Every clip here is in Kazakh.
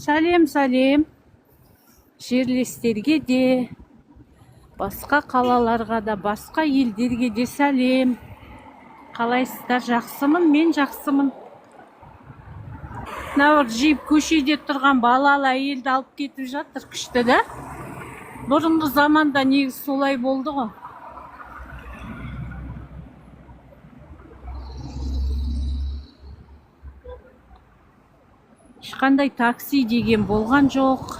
Сәлем жерлестерге де, басқа қалаларға да, басқа елдерге де сәлем. Қалайсыздар, жақсымын, мен жақсымын. Мына жиып көшеде тұрған балалы әйелді алып кетіп жатыр, күшті да. Бұрынғы заманда негізі солай болды ғой. Ешқандай такси деген болған жоқ.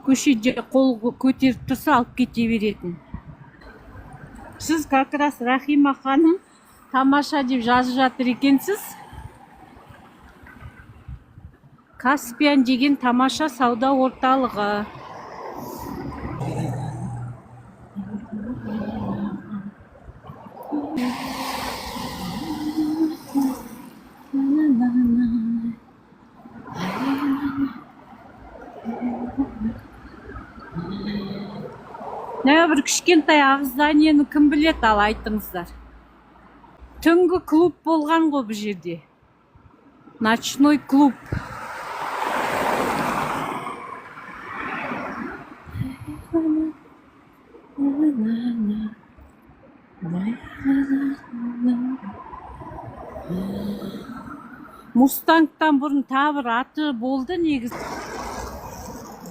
Көшеде қол көтеріп тұрса алып кете беретін. Сіз как раз Рахима ханым тамаша деп жазып жатыр екенсіз. Каспиан деген тамаша сауда орталығы. Не бір кішкентай ағызданияны кім білет, ал айтыңыздар. Түнгі клуб болған ғой бұл жерде. Ночной клуб. Мустангтан бұрын табыр аты болды негіз.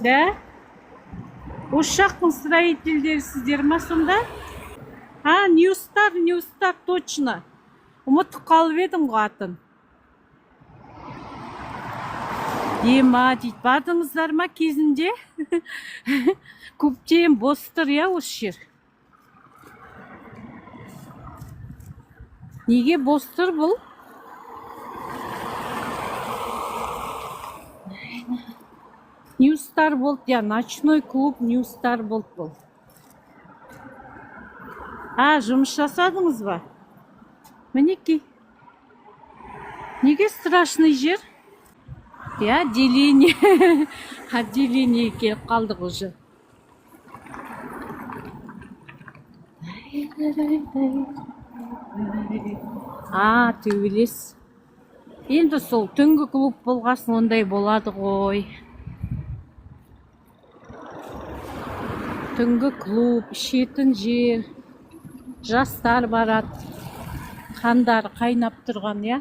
Да? Осы жақтың строительдері сіздер ма сонда? New Star, точно. Ұмытып қалып едім ғой атын. Ема дейді, бардыңыздар ма кезінде? Көптен бос тұр я осы жер. Неге бос тұр бұл? New Star болды, я, ночной клуб New Star болды бұл. Жұмыс жасадыңыз ба? Мінеки. Неге страшный жер? Я, отделение. Отделение келіп қалдық уже. Төбелес. Енді сол түнгі клуб болғасын ондай болады ғой. Түнгі клуб, ішетін жер, жастар барады, қандар қайнап тұрған, я.